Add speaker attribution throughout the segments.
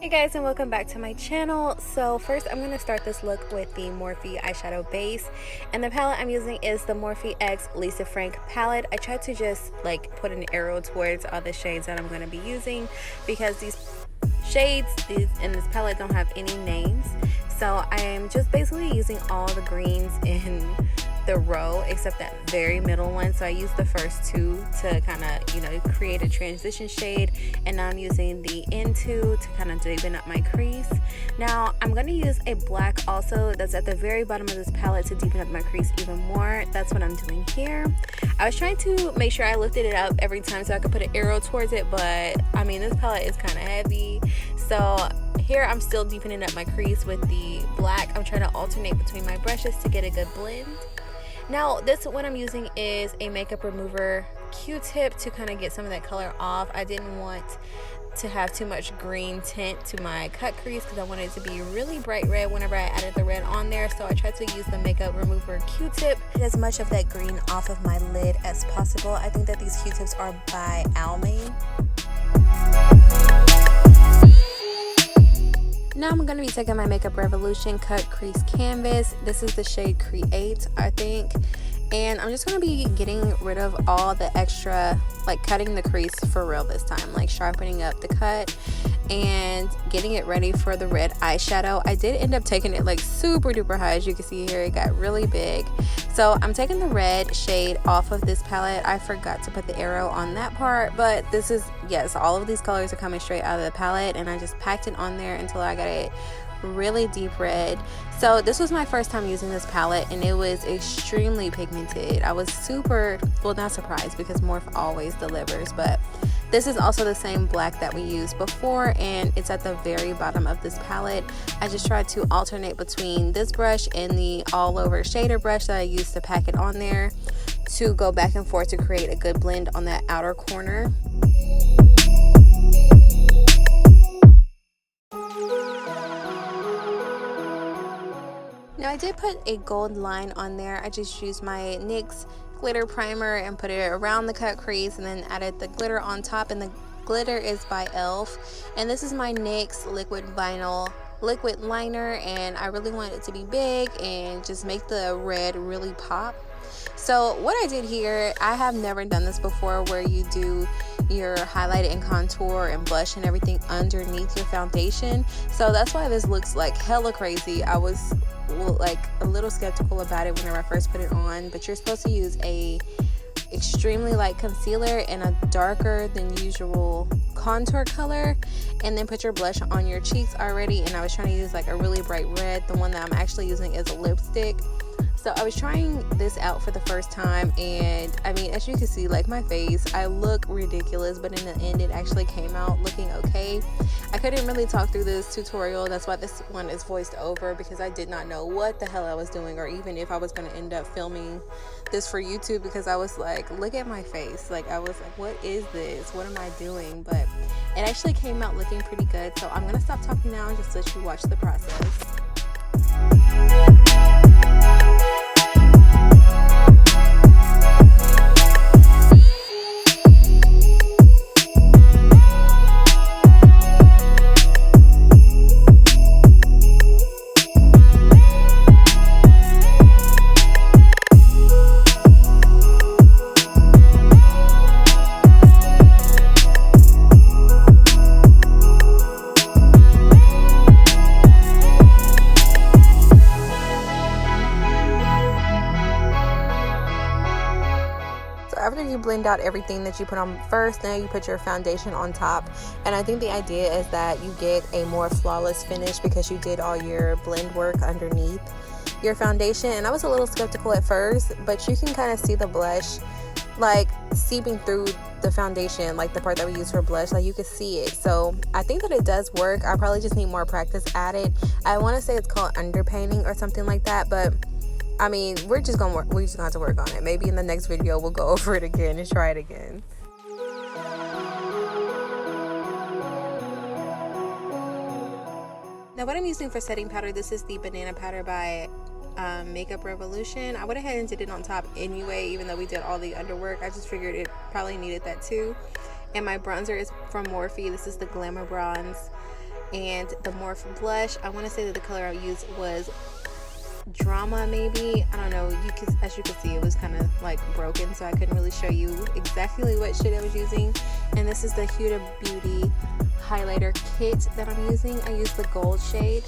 Speaker 1: Hey guys, and welcome back to my channel. So first I'm going to start this look with the Morphe eyeshadow base, and the palette I'm using is the Morphe X Lisa Frank palette. I tried to just like put an arrow towards all the shades that I'm going to be using because these shades in this palette don't have any names. So I am just basically using all the greens in the row except that very middle one. So I used the first two to kind of, create a transition shade, and now I'm using the end two to kind of deepen up my crease. Now I'm going to use a black also that's at the very bottom of this palette to deepen up my crease even more. That's what I'm doing here. I was trying to make sure I lifted it up every time so I could put an arrow towards it, but I mean this palette is kind of heavy, so here I'm still deepening up my crease with the black. I'm trying to alternate between my brushes to get a good blend. Now what I'm using is a makeup remover Q-tip to kind of get some of that color off. I didn't want to have too much green tint to my cut crease because I wanted it to be really bright red whenever I added the red on there. So I tried to use the makeup remover Q-tip, get as much of that green off of my lid as possible. I think that these Q-tips are by Almay. Now I'm going to be taking my Makeup Revolution Cut Crease Canvas. This is the shade Create, I think. And I'm just going to be getting rid of all the extra, like cutting the crease for real this time, like sharpening up the cut and getting it ready for the red eyeshadow. I did end up taking it like super duper high. As you can see here, it got really big. So I'm taking the red shade off of this palette. I forgot to put the arrow on that part, but this is, yes, all of these colors are coming straight out of the palette, and I just packed it on there until I got it really deep red. So this was my first time using this palette, and it was extremely pigmented. I was super, well, not surprised because Morphe always delivers, but this is also the same black that we used before, and it's at the very bottom of this palette. I just tried to alternate between this brush and the all over shader brush that I used to pack it on there to go back and forth to create a good blend on that outer corner. Now I did put a gold line on there. I just used my NYX glitter primer and put it around the cut crease and then added the glitter on top, and the glitter is by e.l.f. and this is my NYX liquid vinyl liquid liner, and I really want it to be big and just make the red really pop. So what I did here, I have never done this before, where you do your highlight and contour and blush and everything underneath your foundation. So that's why this looks like hella crazy. I was like a little skeptical about it whenever I first put it on, but you're supposed to use a extremely light concealer and a darker than usual contour color, and then put your blush on your cheeks already. And I was trying to use like a really bright red. The one that I'm actually using is a lipstick. So I was trying this out for the first time, and I mean, as you can see, like my face, I look ridiculous, but in the end it actually came out looking okay. I couldn't really talk through this tutorial. That's why this one is voiced over, because I did not know what the hell I was doing, or even if I was going to end up filming this for YouTube, because I was like, look at my face. Like I was like, what is this? What am I doing? But it actually came out looking pretty good. So I'm going to stop talking now and just let you watch the process. After you blend out everything that you put on first, now you put your foundation on top, and I think the idea is that you get a more flawless finish because you did all your blend work underneath your foundation. And I was a little skeptical at first, but you can kind of see the blush like seeping through the foundation, like the part that we use for blush, like you can see it. So I think that it does work. I probably just need more practice at it. I want to say it's called underpainting or something like that, but I mean, we're just gonna have to work on it. Maybe in the next video we'll go over it again and try it again. Now what I'm using for setting powder, this is the banana powder by Makeup Revolution. I went ahead and did it on top anyway, even though we did all the underwork. I just figured it probably needed that too. And my bronzer is from Morphe. This is the Glamour Bronze. and the Morphe blush. I want to say that the color I used was Drama, maybe. I don't know. As you can see, it was kind of like broken, so I couldn't really show you exactly what shade I was using. And this is the Huda Beauty highlighter kit that I'm using. I use the gold shade.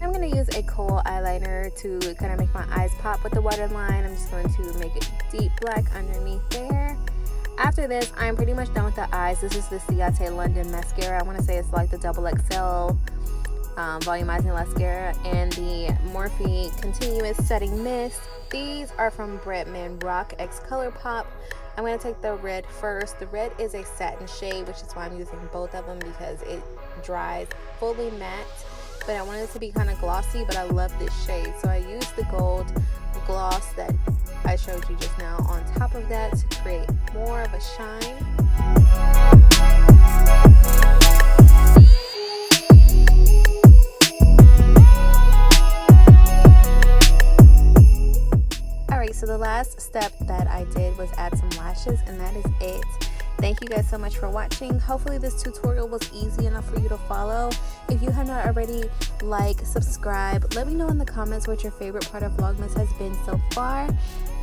Speaker 1: I'm going to use a kohl eyeliner to kind of make my eyes pop with the waterline. I'm just going to make it deep black underneath there. After this, I'm pretty much done with the eyes. This is the Ciate London mascara. I want to say it's like the XXL volumizing mascara, and the Morphe Continuous Setting Mist. These are from Bretman Rock X Color Pop. I'm going to take the red first. The red is a satin shade, which is why I'm using both of them, because it dries fully matte, but I want it to be kind of glossy, but I love this shade. So I used the gold gloss that I showed you just now on top of that to create more of a shine. Alright, so the last step that I did was add some lashes, and that is it. Thank you guys so much for watching. Hopefully this tutorial was easy enough for you to follow. If you have not already, like, subscribe. Let me know in the comments what your favorite part of Vlogmas has been so far.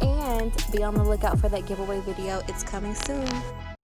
Speaker 1: And be on the lookout for that giveaway video. It's coming soon.